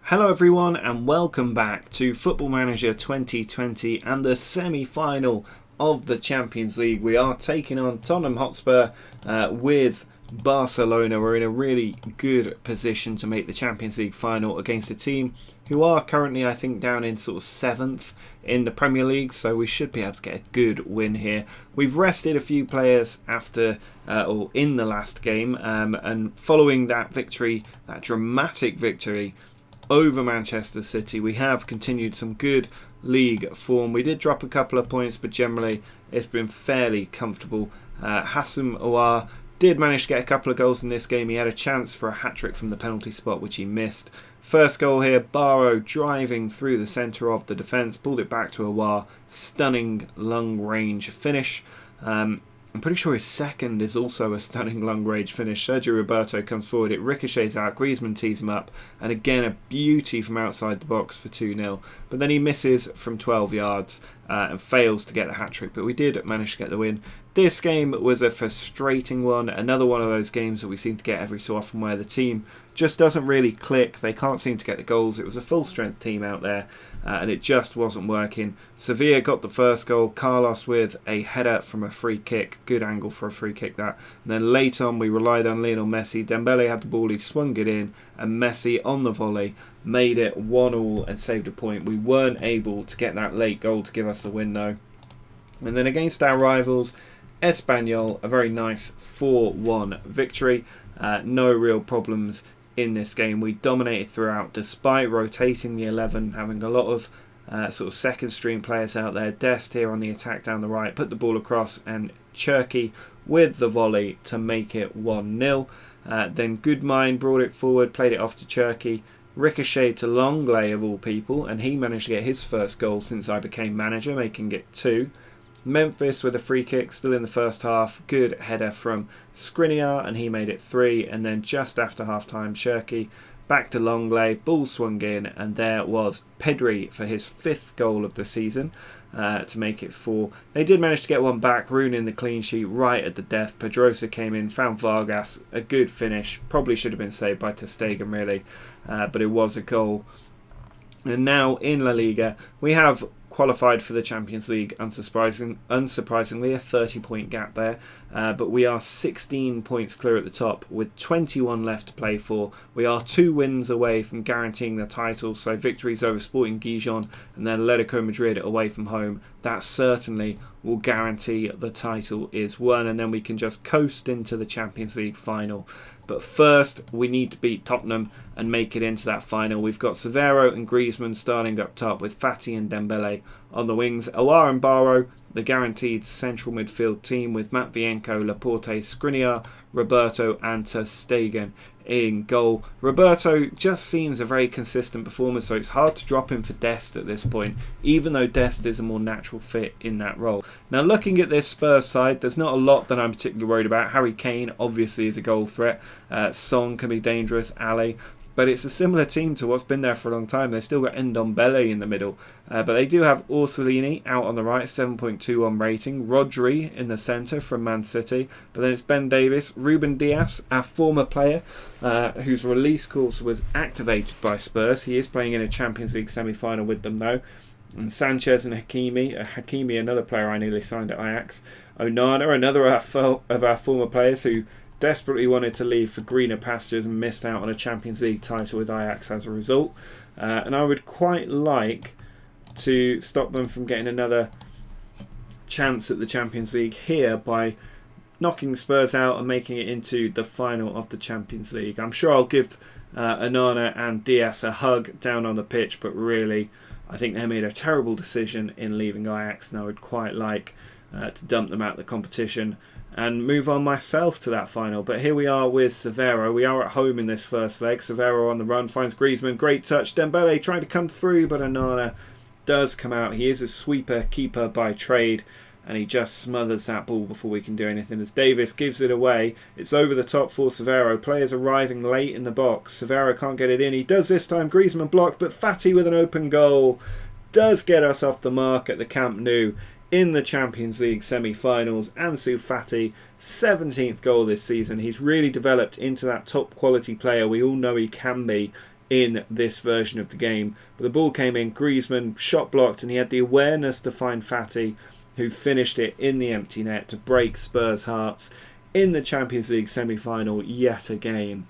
Hello everyone and welcome back to Football Manager 2020 and the semi-final of the Champions League. We are taking on Tottenham Hotspur with Barcelona. We're in a really good position to make the Champions League final against a team who are currently, I think, down in sort of 7th in the Premier League, so we should be able to get a good win here. We've rested a few players after or in the last game, and following that victory, that dramatic victory over Manchester City, we have continued some good league form. We did drop a couple of points, but generally it's been fairly comfortable. Hassam Aouar did manage to get a couple of goals in this game. He had a chance for a hat-trick from the penalty spot, which he missed. First goal here, Barrow driving through the centre of the defence, pulled it back to Aouar. Stunning long-range finish. I'm pretty sure his second is also a stunning long-range finish. Sergio Roberto comes forward, it ricochets out, Griezmann tees him up, and again a beauty from outside the box for 2-0. But then he misses from 12 yards and fails to get the hat-trick, but we did manage to get the win. This game was a frustrating one, another one of those games that we seem to get every so often where the team just doesn't really click, they can't seem to get the goals. It was a full-strength team out there and it just wasn't working. Sevilla got the first goal, Carlos with a header from a free kick, good angle for a free kick that. And then late on we relied on Lionel Messi, Dembele had the ball, he swung it in, and Messi on the volley made it 1-1 and saved a point. We weren't able to get that late goal to give us the win though. And then against our rivals, Espanyol, a very nice 4-1 victory. No real problems in this game. We dominated throughout despite rotating the 11, having a lot of sort of second stream players out there. Dest here on the attack down the right, put the ball across, and Cherki with the volley to make it 1-0. Then Goodmine brought it forward, played it off to Cherki, ricocheted to Longley of all people, and he managed to get his first goal since I became manager, making it 2. Memphis with a free kick still in the first half, good header from Skriniar and he made it 3. And then just after half time, Cherki back to Longley, ball swung in, and there was Pedri for his 5th goal of the season to make it 4. They did manage to get one back, ruining the clean sheet right at the death. Pedrosa came in, found Vargas, a good finish, probably should have been saved by Ter Stegen really, but it was a goal. And now in La Liga we have qualified for the Champions League, unsurprisingly, a 30-point gap there, but we are 16 points clear at the top with 21 left to play for. We are 2 wins away from guaranteeing the title, so victories over Sporting Gijon and then Atletico Madrid away from home, that certainly will guarantee the title is won, and then we can just coast into the Champions League final. But first we need to beat Tottenham and make it into that final. We've got Severo and Griezmann starting up top with Fati and Dembele on the wings. Aouar and Barrow, the guaranteed central midfield team with Matvienko, Laporte, Skriniar, Roberto and Ter Stegen in goal. Roberto just seems a very consistent performer, so it's hard to drop him for Dest at this point, even though Dest is a more natural fit in that role. Now looking at this Spurs side, there's not a lot that I'm particularly worried about. Harry Kane obviously is a goal threat, Son can be dangerous, Ali, but it's a similar team to what's been there for a long time. They've still got Ndombele in the middle, but they do have Orsolini out on the right, 7.21 rating. Rodri in the centre from Man City, but then it's Ben Davies, Ruben Dias, our former player, whose release clause was activated by Spurs. He is playing in a Champions League semi-final with them though. And Sanchez and Hakimi, another player I nearly signed at Ajax. Onana, another of our former players who desperately wanted to leave for greener pastures and missed out on a Champions League title with Ajax as a result. And I would quite like to stop them from getting another chance at the Champions League here by knocking Spurs out and making it into the final of the Champions League. I'm sure I'll give Onana and Diaz a hug down on the pitch, but really I think they made a terrible decision in leaving Ajax, and I would quite like to dump them out of the competition and move on myself to that final. But here we are with Severo. We are at home in this first leg. Severo on the run, finds Griezmann, great touch. Dembele trying to come through, but Onana does come out. He is a sweeper keeper by trade, and he just smothers that ball before we can do anything as Davis gives it away. It's over the top for Severo. Players arriving late in the box. Severo can't get it in. He does this time. Griezmann blocked, but Fati with an open goal does get us off the mark at the Camp Nou in the Champions League semi-finals. Ansu Fati, 17th goal this season. He's really developed into that top quality player we all know he can be in this version of the game. But the ball came in, Griezmann shot blocked, and he had the awareness to find Fati, who finished it in the empty net to break Spurs' hearts in the Champions League semi-final yet again.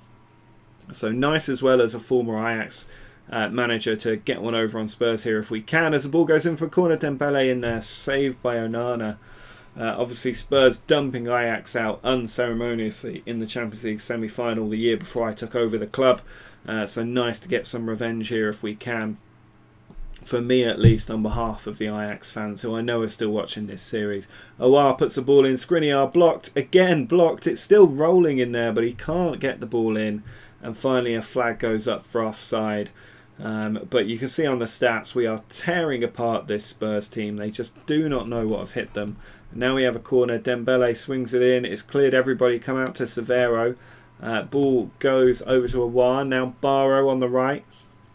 So nice as well as a former Ajax manager to get one over on Spurs here if we can. As the ball goes in for a corner, Dembele in there, saved by Onana. Obviously Spurs dumping Ajax out unceremoniously in the Champions League semi-final the year before I took over the club. So nice to get some revenge here if we can. For me at least, on behalf of the Ajax fans who I know are still watching this series. Aouar puts the ball in, Skriniar blocked, again blocked. It's still rolling in there, but he can't get the ball in. And finally a flag goes up for offside. But you can see on the stats we are tearing apart this Spurs team. They just do not know what has hit them. Now we have a corner. Dembele swings it in. It's cleared everybody. Come out to Severo. Ball goes over to Aouar. Now Barrow on the right.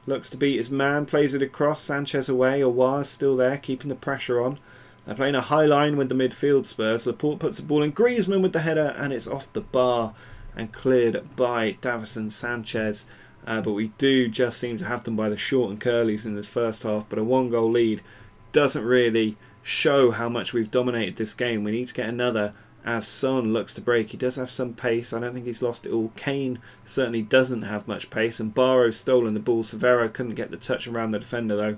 Looks to beat his man. Plays it across. Sanchez away. Aouar still there, keeping the pressure on. They're playing a high line with the midfield Spurs. Laporte puts the ball in. Griezmann with the header, and it's off the bar and cleared by Davinson Sanchez. But we do just seem to have them by the short and curlies in this first half. But a 1-goal lead doesn't really show how much we've dominated this game. We need to get another as Son looks to break. He does have some pace. I don't think he's lost it all. Kane certainly doesn't have much pace. And Barrow's stolen the ball. Severo couldn't get the touch around the defender though.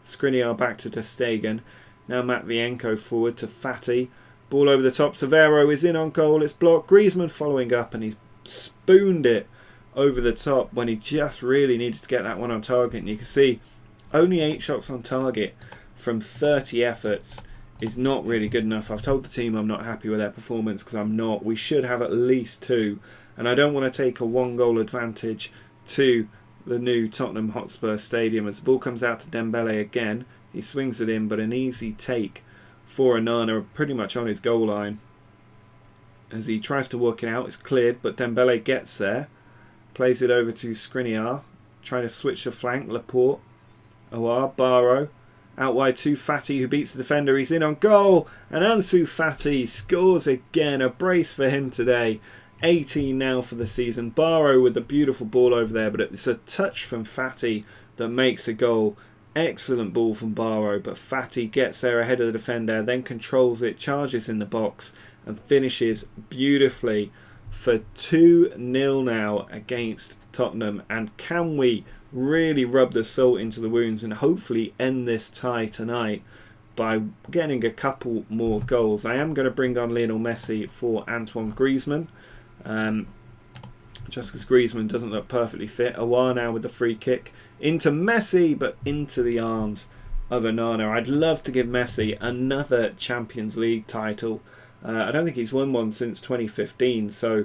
Skriniar back to Ter Stegen. Now Matvienko forward to Fati. Ball over the top. Severo is in on goal. It's blocked. Griezmann following up, and he's spooned it over the top when he just really needed to get that one on target. And you can see only 8 shots on target from 30 efforts is not really good enough. I've told the team I'm not happy with their performance because I'm not. We should have at least 2. And I don't want to take a 1-goal advantage to the new Tottenham Hotspur Stadium. As the ball comes out to Dembele again, he swings it in, but an easy take for Onana pretty much on his goal line. As he tries to work it out, it's cleared, but Dembele gets there. Plays it over to Skriniar. Trying to switch the flank. Laporte. Aouar. Barrow. Out wide to Fati, who beats the defender. He's in on goal. And Ansu Fati scores again. A brace for him today. 18 now for the season. Barrow with the beautiful ball over there. But it's a touch from Fati that makes a goal. Excellent ball from Barrow. But Fati gets there ahead of the defender. Then controls it. Charges in the box. And finishes beautifully for 2-0 now against Tottenham. And can we really rub the salt into the wounds and hopefully end this tie tonight by getting a couple more goals? I am going to bring on Lionel Messi for Antoine Griezmann, just because Griezmann doesn't look perfectly fit. Aouar now with the free kick into Messi, but into the arms of Onana. I'd love to give Messi another Champions League title. I don't think he's won one since 2015, so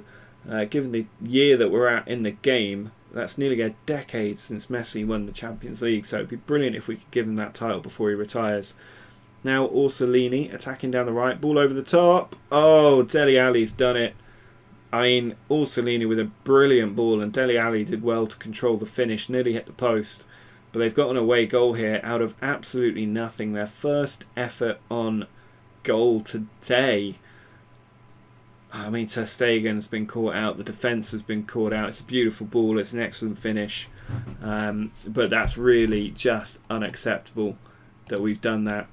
given the year that we're at in the game, that's nearly a decade since Messi won the Champions League, so it'd be brilliant if we could give him that title before he retires. Now Orsolini attacking down the right, ball over the top. Oh, Dele Alli's done it. I mean, Orsolini with a brilliant ball, and Dele Alli did well to control the finish, nearly hit the post. But they've got an away goal here out of absolutely nothing. Their first effort on goal today. I mean, Ter Stegen's been caught out. The defence has been caught out. It's a beautiful ball. It's an excellent finish. But that's really just unacceptable that we've done that.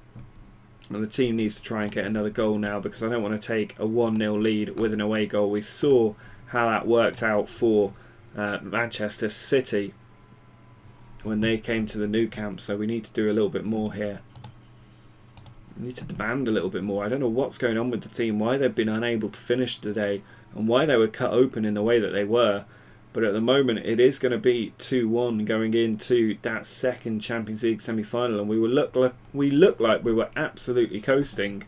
And the team needs to try and get another goal now, because I don't want to take a 1-0 lead with an away goal. We saw how that worked out for Manchester City when they came to the Nou Camp. So we need to do a little bit more here. We need to demand a little bit more. I don't know what's going on with the team, why they've been unable to finish today, and why they were cut open in the way that they were. But at the moment, it is going to be 2-1 going into that second Champions League semi-final, and we look like we were absolutely coasting,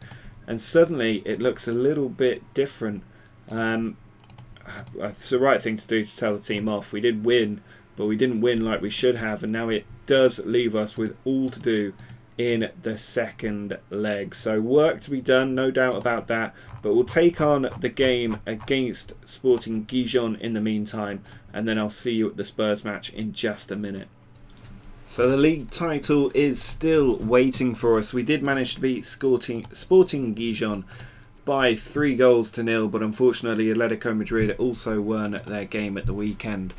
and suddenly it looks a little bit different. It's the right thing to do to tell the team off. We did win, but we didn't win like we should have, and now it does leave us with all to do in the second leg. So work to be done, no doubt about that, but we'll take on the game against Sporting Gijon in the meantime, and then I'll see you at the Spurs match in just a minute. So the league title is still waiting for us. We did manage to beat Sporting Gijon by 3-0, but unfortunately Atletico Madrid also won their game at the weekend.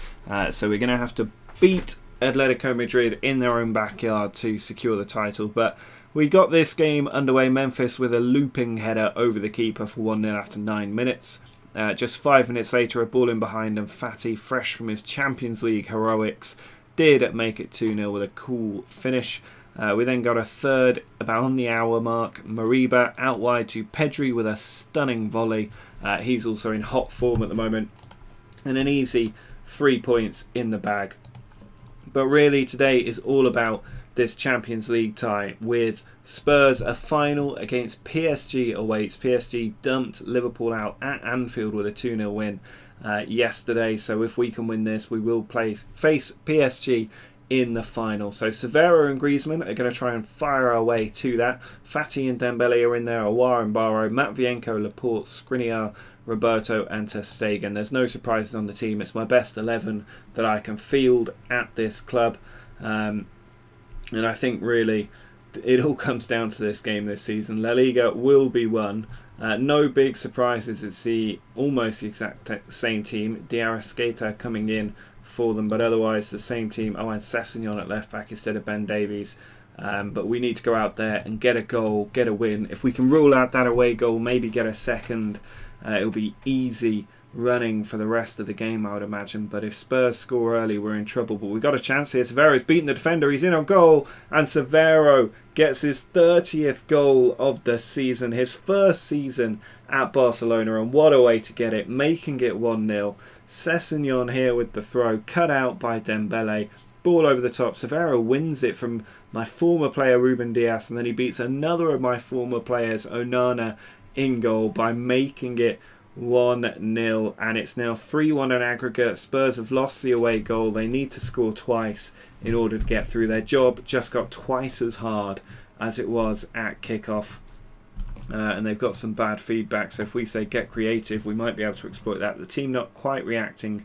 So we're going to have to beat Atletico Madrid in their own backyard to secure the title. But we got this game underway. Memphis with a looping header over the keeper for 1-0 after 9 minutes. Just 5 minutes later, a ball in behind, and Fatty, fresh from his Champions League heroics, did make it 2-0 with a cool finish. We then got a third about on the hour mark. Mariba out wide to Pedri with a stunning volley. He's also in hot form at the moment. And an easy 3 points in the bag. But really today is all about this Champions League tie with Spurs. A final against PSG awaits. PSG dumped Liverpool out at Anfield with a 2-0 win yesterday. So if we can win this, we will face PSG in the final. So Severo and Griezmann are going to try and fire our way to that. Fati and Dembele are in there. Aouar and Barrow, Matvienko, Laporte, Skriniar, Roberto and ter Stegen. There's no surprises on the team. It's my best 11 that I can field at this club. And I think really it all comes down to this game this season. La Liga will be won. No big surprises. It's almost the exact same team. Diarra coming in for them, but otherwise the same team. And Sessegnon at left back instead of Ben Davies. But we need to go out there and get a goal, get a win. If we can rule out that away goal, maybe get a second, it'll be easy running for the rest of the game, I would imagine. But if Spurs score early, we're in trouble. But we've got a chance here. Severo's beaten the defender. He's in on goal. And Severo gets his 30th goal of the season. His first season at Barcelona. And what a way to get it. Making it 1-0. Sessegnon here with the throw. Cut out by Dembele. Ball over the top. Severo wins it from my former player Ruben Dias. And then he beats another of my former players, Onana, in goal by making it 1-0, and it's now 3-1 in aggregate. Spurs have lost the away goal. They need to score twice in order to get through. Their job just got twice as hard as it was at kickoff, and they've got some bad feedback. So if we say get creative, we might be able to exploit that. The team not quite reacting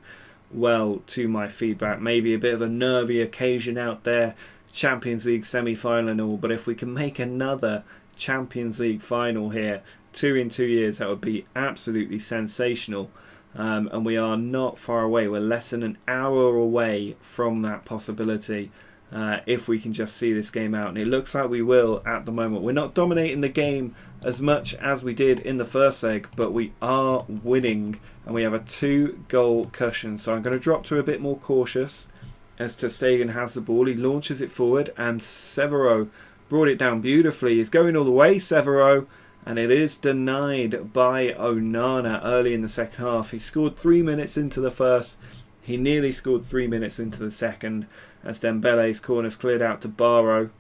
well to my feedback. Maybe a bit of a nervy occasion out there, Champions League semi-final and all, but if we can make another Champions League final here, 2 in 2 years, that would be absolutely sensational. And we are not far away. We're less than an hour away from that possibility, if we can just see this game out. And it looks like we will at the moment. We're not dominating the game as much as we did in the first leg, but we are winning, and we have a 2-goal cushion. So I'm going to drop to a bit more cautious as ter Stegen has the ball. He launches it forward, and Severo brought it down beautifully. He's going all the way, Severo. And it is denied by Onana early in the second half. He scored 3 minutes into the first. He nearly scored 3 minutes into the second as Dembele's corner's cleared out to Barrow.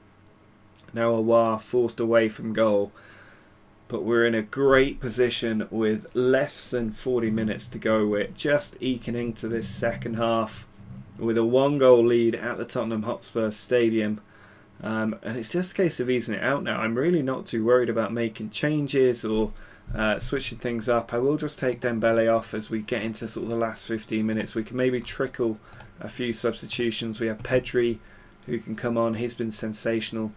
Now Aouar forced away from goal. But we're in a great position with less than 40 minutes to go. We're just eking into this second half with a 1-goal lead at the Tottenham Hotspur Stadium. And it's just a case of easing it out now. I'm really not too worried about making changes or switching things up. I will just take Dembele off as we get into sort of the last 15 minutes. We can maybe trickle a few substitutions. We have Pedri who can come on. He's been sensational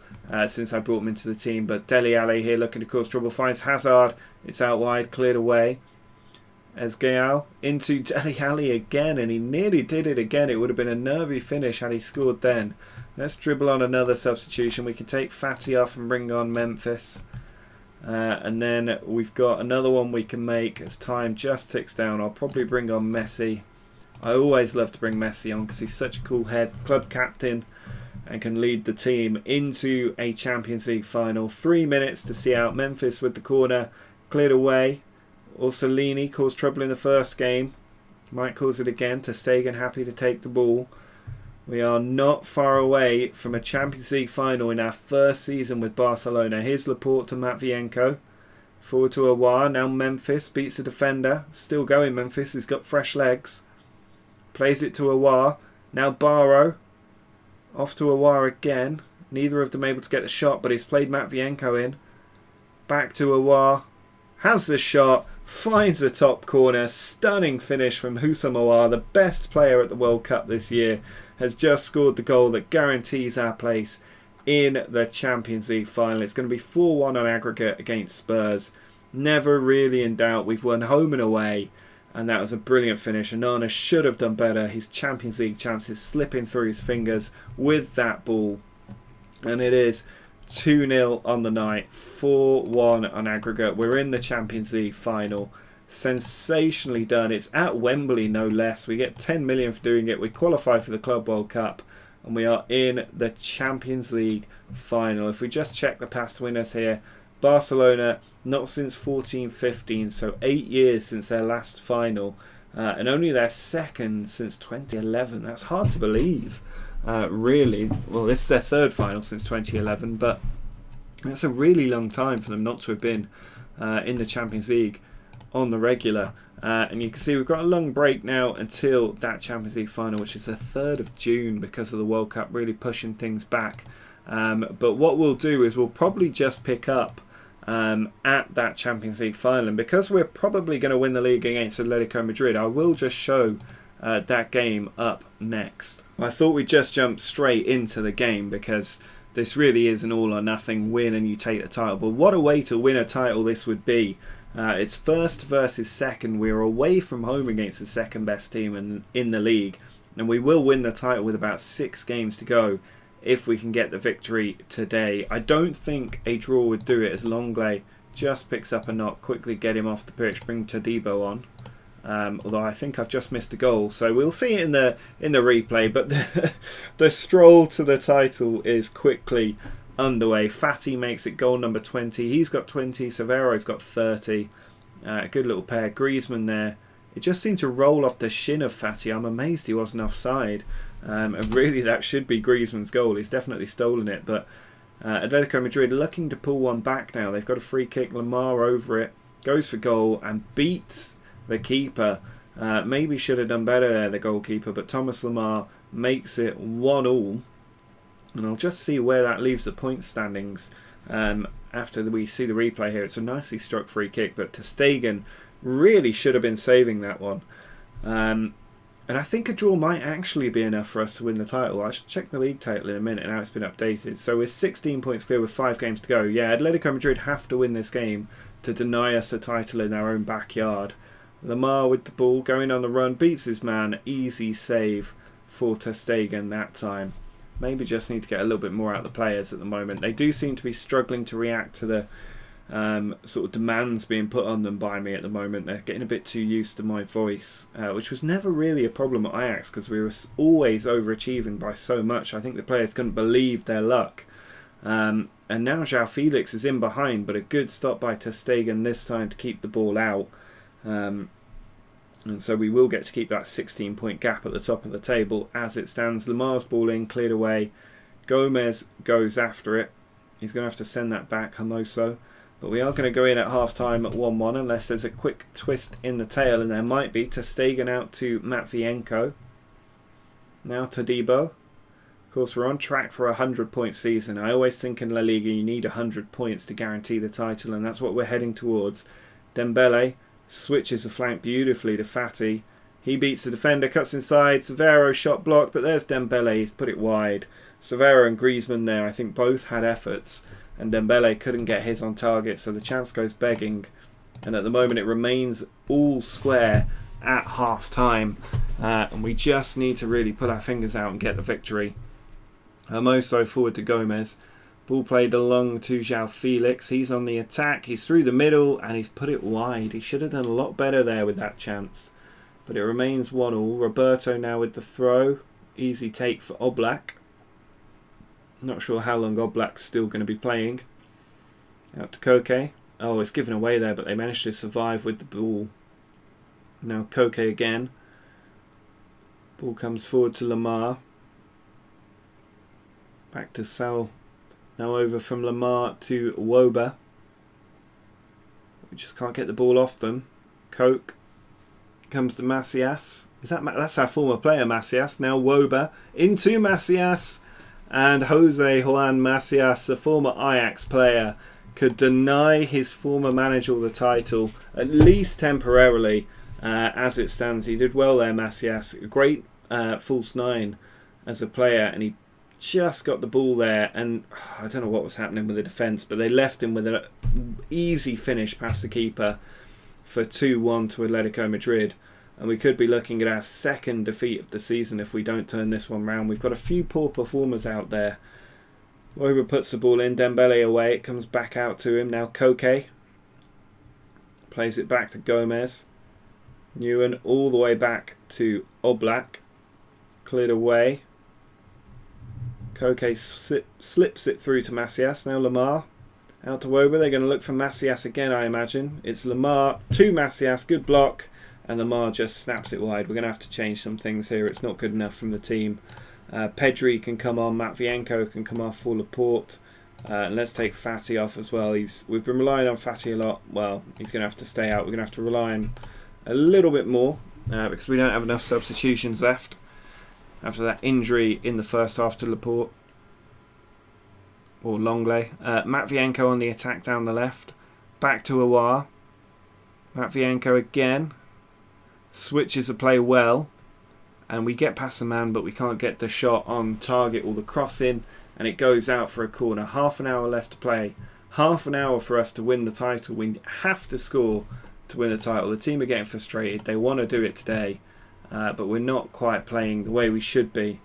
since I brought him into the team. But Dele Alli here looking to cause trouble. Finds Hazard. It's out wide. Cleared away. As Gayal into Dele Alli again. And he nearly did it again. It would have been a nervy finish had he scored then. Let's dribble on another substitution. We can take Fatty off and bring on Memphis. And then we've got another one we can make as time just ticks down. I'll probably bring on Messi. I always love to bring Messi on because he's such a cool head. Club captain and can lead the team into a Champions League final. 3 minutes to see out. Memphis with the corner. Cleared away. Orsolini caused trouble in the first game. Might cause it again. Ter Stegen happy to take the ball. We are not far away from a Champions League final in our first season with Barcelona. Here's Laporte to Matvienko. Forward to Aouar. Now Memphis beats the defender. Still going Memphis. He's got fresh legs. Plays it to Aouar. Now Barrow. Off to Aouar again. Neither of them able to get the shot, but he's played Matvienko in. Back to Aouar. Has the shot. Finds the top corner. Stunning finish from Houssam Aouar, the best player at the World Cup this year. Has just scored the goal that guarantees our place in the Champions League final. It's going to be 4-1 on aggregate against Spurs. Never really in doubt. We've won home and away. and that was a brilliant finish. Onana should have done better. His Champions League chances slipping through his fingers with that ball. And it is 2-0 on the night, 4-1 on aggregate. We're in the Champions League final. Sensationally done. It's at Wembley, no less. We get 10 million for doing it. We qualify for the Club World Cup, and we are in the Champions League final. If we just check the past winners here, Barcelona, not since 14-15, so 8 years since their last final, and only their second since 2011. That's hard to believe, really. Well, this is their third final since 2011, but that's a really long time for them not to have been in the Champions League on the regular. And you can see we've got a long break now until that Champions League final, which is the 3rd of June because of the World Cup really pushing things back. But what we'll do is we'll probably just pick up at that Champions League final, and because we're probably going to win the league against Atletico Madrid, I will just show that game up next. I thought we'd just jump straight into the game because this really is an all or nothing win and you take the title. But what a way to win a title this would be. It's first versus second. We're away from home against the second best team in the league, and we will win the title with about 6 games to go if we can get the victory today. I don't think a draw would do it, as Longley just picks up a knock. Quickly get him off the pitch, bring Todibo on. Although I think I've just missed a goal, so we'll see it in the replay. But the stroll to the title is quickly underway. Fati makes it goal number 20. He's got 20. Severo's got 30. Good little pair. Griezmann there. It just seemed to roll off the shin of Fati. I'm amazed he wasn't offside. And really, that should be Griezmann's goal. He's definitely stolen it. But Atletico Madrid looking to pull one back now. They've got a free kick. Lamar over it. Goes for goal and beats the keeper. Maybe should have done better there, the goalkeeper. But Thomas Lamar makes it 1-1. And I'll just see where that leaves the point standings after we see the replay here. It's a nicely struck free kick. But ter Stegen really should have been saving that one. And I think a draw might actually be enough for us to win the title. I should check the league title in a minute, now it's been updated. So we're 16 points clear with 5 games to go. Yeah, Atletico Madrid have to win this game to deny us a title in our own backyard. Lamar with the ball, going on the run, beats his man. Easy save for ter Stegen that time. Maybe just need to get a little bit more out of the players at the moment. They do seem to be struggling to react to the sort of demands being put on them by me at the moment. They're getting a bit too used to my voice, which was never really a problem at Ajax because we were always overachieving by so much. I think the players couldn't believe their luck. And now João Felix is in behind, but a good stop by ter Stegen this time to keep the ball out. And so we will get to keep that 16-point gap at the top of the table as it stands. Lamar's ball in, cleared away. Gomez goes after it. He's going to have to send that back, Hermoso. But we are going to go in at half-time at 1-1 unless there's a quick twist in the tail, and there might be. Ter Stegen out to Matvienko. Now Todibo. Of course, we're on track for a 100-point season. I always think in La Liga you need 100 points to guarantee the title, and that's what we're heading towards. Dembele switches the flank beautifully to Fati. He beats the defender, cuts inside. Severo shot blocked, but there's Dembele. He's put it wide. Severo and Griezmann there, I think both had efforts, and Dembele couldn't get his on target, so the chance goes begging. And at the moment it remains all square at half-time. And we just need to really put our fingers out and get the victory. Hermoso forward to Gomez. Ball played along to João Felix. He's on the attack. He's through the middle and he's put it wide. He should have done a lot better there with that chance. But it remains 1-1. Roberto now with the throw. Easy take for Oblak. Not sure how long Oblak's still going to be playing. Out to Koke. Oh, it's given away there, but they managed to survive with the ball. Now Koke again. Ball comes forward to Lamar. Back to Sal. Now over from Lamar to Woba. We just can't get the ball off them. Coke comes to Macias. That's our former player, Macias. Now Woba into Macias. And Jose Juan Macias, a former Ajax player, could deny his former manager the title, at least temporarily, as it stands. He did well there, Macias. A great false nine as a player, and he just got the ball there, and I don't know what was happening with the defence, but they left him with an easy finish past the keeper. for 2-1 to Atletico Madrid. And we could be looking at our second defeat of the season if we don't turn this one round. We've got a few poor performers out there. Woba puts the ball in, Dembele away, it comes back out to him. Now Koke plays it back to Gomez. Newen all the way back to Oblak. Cleared away. Koke slips it through to Macias. Now Lamar out to Woba. They're going to look for Macias again, I imagine. It's Lamar to Macias. Good block. And Lamar just snaps it wide. We're going to have to change some things here. It's not good enough from the team. Pedri can come on. Matvienko can come off for Laporte. And let's take Fati off as well. We've been relying on Fati a lot. Well, he's going to have to stay out. We're going to have to rely on a little bit more because we don't have enough substitutions left after that injury in the first half to Laporte or Longley. Matvienko on the attack down the left. Back to Aouar. Matvienko again. Switches the play well. And we get past the man, but we can't get the shot on target or the cross in. And it goes out for a corner. Half an hour left to play. Half an hour for us to win the title. We have to score to win the title. The team are getting frustrated. They want to do it today. But we're not quite playing the way we should be.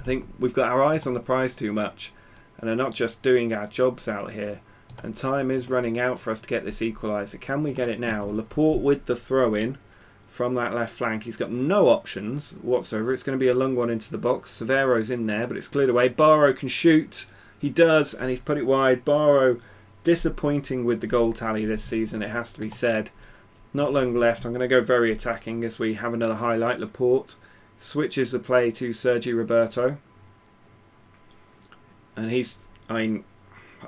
I think we've got our eyes on the prize too much. And are not just doing our jobs out here. And time is running out for us to get this equaliser. Can we get it now? Laporte with the throw-in from that left flank. He's got no options whatsoever. It's going to be a long one into the box. Severo's in there, but it's cleared away. Barrow can shoot. He does, and he's put it wide. Barrow disappointing with the goal tally this season, it has to be said. Not long left. I'm going to go very attacking as we have another highlight. Laporte switches the play to Sergi Roberto. And I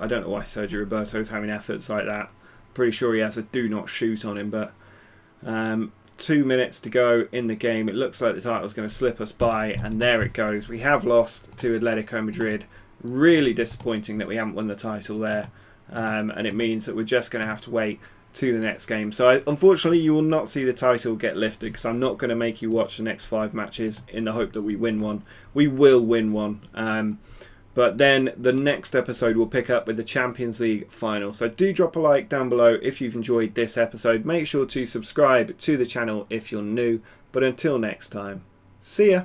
don't know why Sergi Roberto's having efforts like that. Pretty sure he has a do not shoot on him, but 2 minutes to go in the game. It looks like the title's going to slip us by, and there it goes. We have lost to Atletico Madrid. Really disappointing that we haven't won the title there, and it means that we're just going to have to wait to the next game. So unfortunately you will not see the title get lifted because I'm not going to make you watch the next 5 matches in the hope that we win one. We will win one. But then the next episode will pick up with the Champions League final. So do drop a like down below if you've enjoyed this episode. Make sure to subscribe to the channel if you're new. But until next time, see ya!